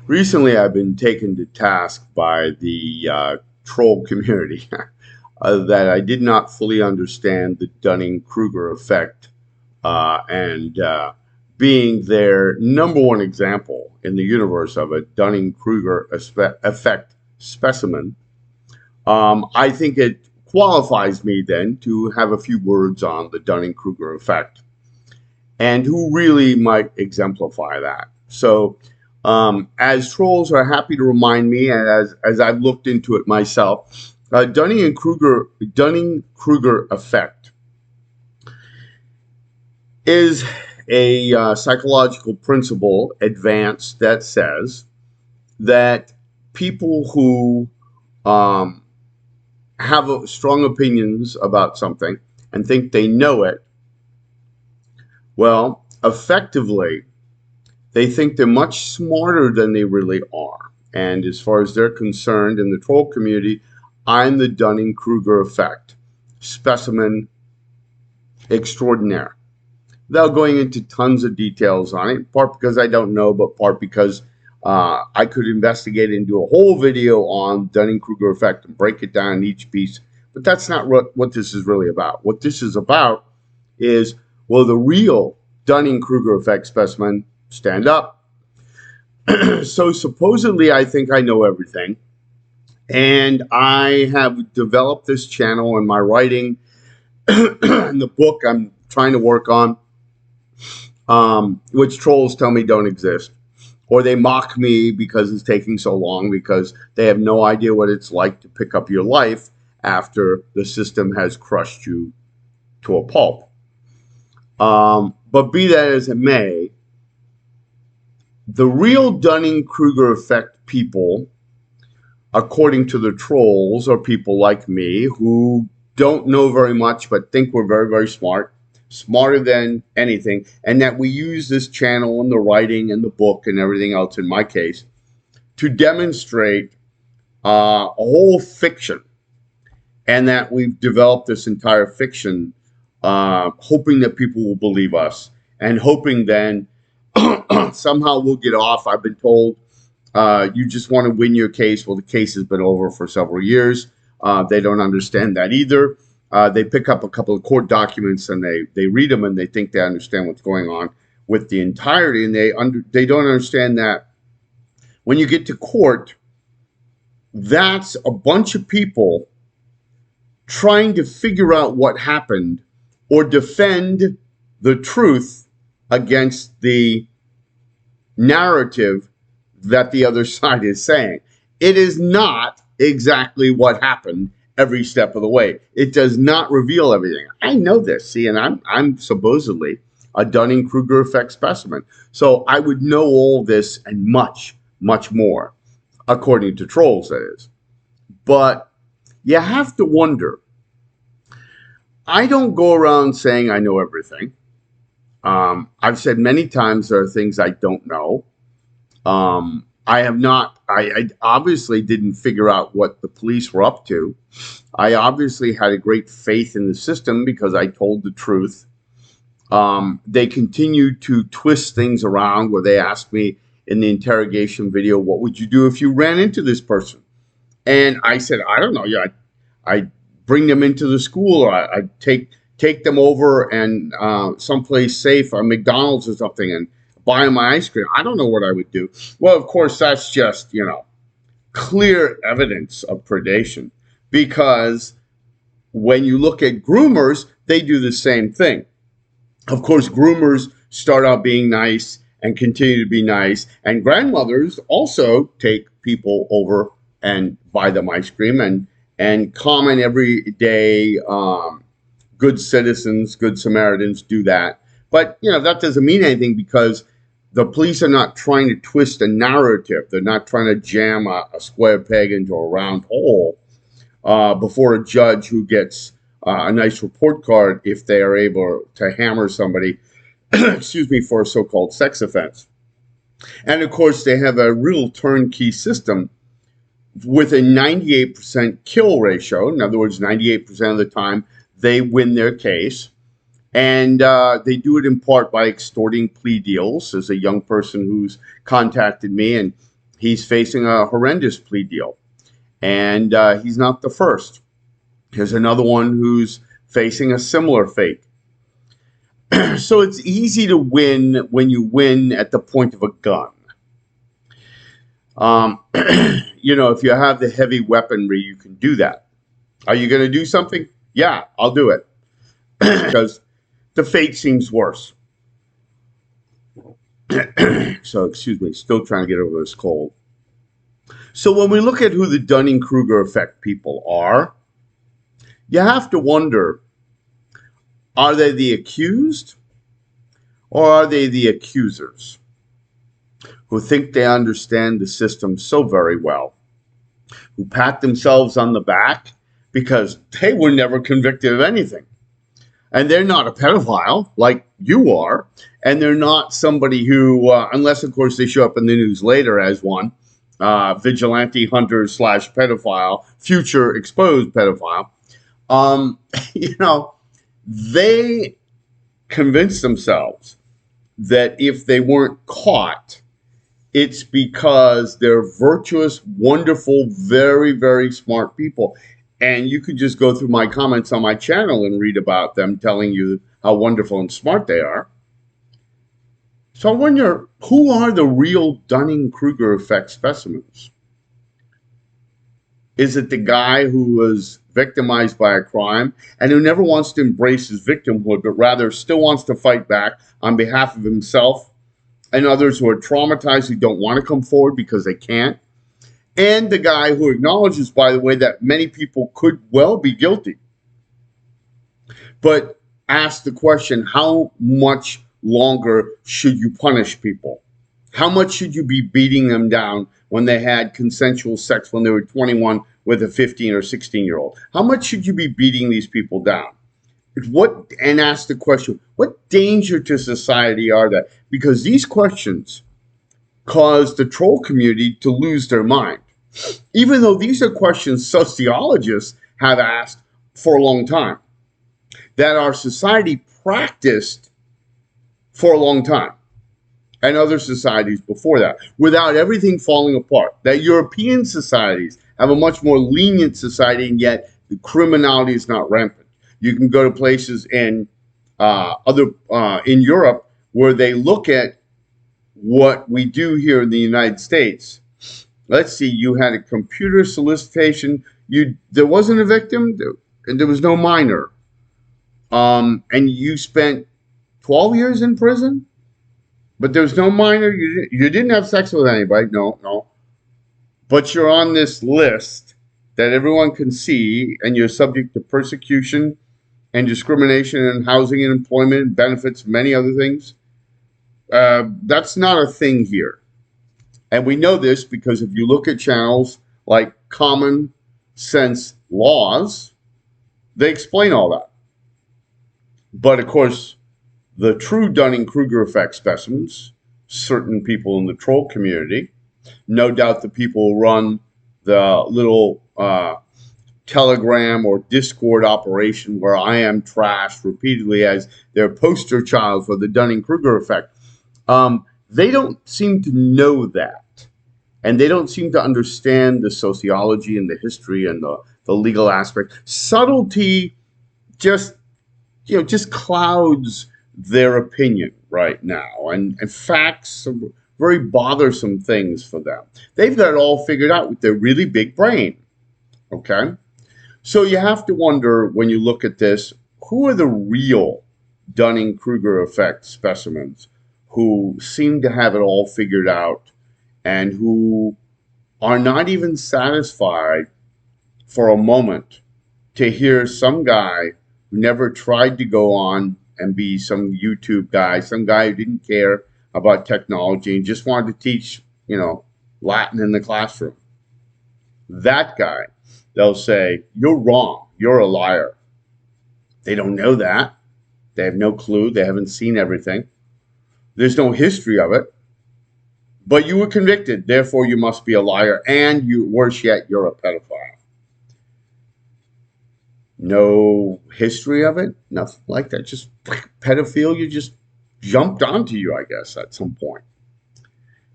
Recently, I've been taken to task by the troll community that I did not fully understand the Dunning-Kruger effect and being their number one example in the universe of a Dunning-Kruger effect specimen. I think it qualifies me then to have a few words on the Dunning-Kruger effect and who really might exemplify that. So, as trolls are happy to remind me, and as I've looked into it myself, Dunning Kruger effect is a psychological principle advanced that says that people who um, have strong opinions about something and think they know it, well, effectively they think they're much smarter than they really are. And as far as they're concerned in the troll community, I'm the Dunning Kruger effect, specimen extraordinaire. Without going into tons of details on it, part because I don't know, but part because I could investigate and do a whole video on Dunning Kruger effect and break it down in each piece. But that's not what this is really about. What this is about is, will the real Dunning Kruger effect specimen stand up? So supposedly I think I know everything. And I have developed this channel in my writing and the book I'm trying to work on, which trolls tell me don't exist. Or they mock me because it's taking so long because they have no idea what it's like to pick up your life after the system has crushed you to a pulp. But be that as it may, the real Dunning-Kruger effect people, according to the trolls, are people like me who don't know very much but think we're very, very smart, smarter than anything, and that we use this channel and the writing and the book and everything else, in my case, to demonstrate a whole fiction, and that we've developed this entire fiction hoping that people will believe us and hoping then somehow we'll get off. I've been told you just want to win your case. Well, the case has been over for several years. They don't understand that either. They pick up a couple of court documents and they read them and they think they understand what's going on with the entirety, and they don't understand that when you get to court, that's a bunch of people trying to figure out what happened or defend the truth against the narrative that the other side is saying. It is not exactly what happened every step of the way. It does not reveal everything. I know this, see, and I'm supposedly a Dunning-Kruger effect specimen. So I would know all this and much, much more, according to trolls, that is. But you have to wonder. I don't go around saying I know everything. I've said many times there are things I don't know. I have not, I obviously didn't figure out what the police were up to. I obviously had a great faith in the system because I told the truth. They continued to twist things around where they asked me in the interrogation video, what would you do if you ran into this person? And I said, I don't know. Yeah, I bring them into the school, or I take them over and someplace safe, or McDonald's or something, and buy them my ice cream. I don't know what I would do. Well, of course, that's just, clear evidence of predation, because when you look at groomers, they do the same thing. Of course, groomers start out being nice and continue to be nice, and grandmothers also take people over and buy them ice cream, and common everyday good citizens, good Samaritans do that. But that doesn't mean anything, because the police are not trying to twist a narrative. They're not trying to jam a square peg into a round hole before a judge who gets a nice report card if they are able to hammer somebody, excuse me, for a so-called sex offense. And of course, they have a real turnkey system with a 98% kill ratio. In other words, 98% of the time they win their case. And they do it in part by extorting plea deals. There's a young person who's contacted me, and He's facing a horrendous plea deal, and he's not the first. Here's another one who's facing a similar fate. So it's easy to win when you win at the point of a gun. If you have the heavy weaponry, you can do that. Are you going to do something? Yeah, I'll do it. Because the fate seems worse. So, excuse me, still trying to get over this cold. So when we look at who the Dunning-Kruger effect people are, you have to wonder, are they the accused or are they the accusers who think they understand the system so very well, who pat themselves on the back because they were never convicted of anything? And they're not a pedophile like you are, and they're not somebody who, unless of course they show up in the news later as one, vigilante hunter / pedophile, future exposed pedophile. They convinced themselves that if they weren't caught, it's because they're virtuous, wonderful, very, very smart people. And you could just go through my comments on my channel and read about them telling you how wonderful and smart they are. So I wonder, who are the real Dunning-Kruger effect specimens? Is it the guy who was victimized by a crime and who never wants to embrace his victimhood, but rather still wants to fight back on behalf of himself and others who are traumatized, who don't want to come forward because they can't? And the guy who acknowledges, by the way, that many people could well be guilty, but asks the question, how much longer should you punish people? How much should you be beating them down when they had consensual sex when they were 21 with a 15 or 16-year-old? How much should you be beating these people down? And ask the question, what danger to society are they? Because these questions cause the troll community to lose their mind. Even though these are questions sociologists have asked for a long time, that our society practiced for a long time, and other societies before that, without everything falling apart. That European societies have a much more lenient society, and yet the criminality is not rampant. You can go to places in in Europe where they look at what we do here in the United States. Let's see, you had a computer solicitation. There wasn't a victim, and there was no minor. And you spent 12 years in prison, but there's no minor. You didn't have sex with anybody. No. But you're on this list that everyone can see, and you're subject to persecution and discrimination in housing and employment and benefits, many other things. That's not a thing here. And we know this because if you look at channels like Common Sense Laws, they explain all that. But of course, the true Dunning-Kruger effect specimens, certain people in the troll community, no doubt the people who run the little Telegram or Discord operation where I am trashed repeatedly as their poster child for the Dunning-Kruger effect, they don't seem to know that. And they don't seem to understand the sociology and the history and the legal aspect. Subtlety just clouds their opinion right now. And facts are very bothersome things for them. They've got it all figured out with their really big brain. Okay? So you have to wonder, when you look at this, who are the real Dunning-Kruger effect specimens who seem to have it all figured out and who are not even satisfied for a moment to hear some guy who never tried to go on and be some YouTube guy, some guy who didn't care about technology and just wanted to teach, Latin in the classroom. That guy, they'll say, you're wrong. You're a liar. They don't know that. They have no clue. They haven't seen everything. There's no history of it. But you were convicted. Therefore, you must be a liar. And worse yet, you're a pedophile. No history of it. Nothing like that. Just pedophilia just jumped onto you, I guess, at some point.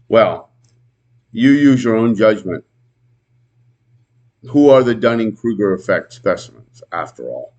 Well, You use your own judgment. Who are the Dunning-Kruger effect specimens, after all?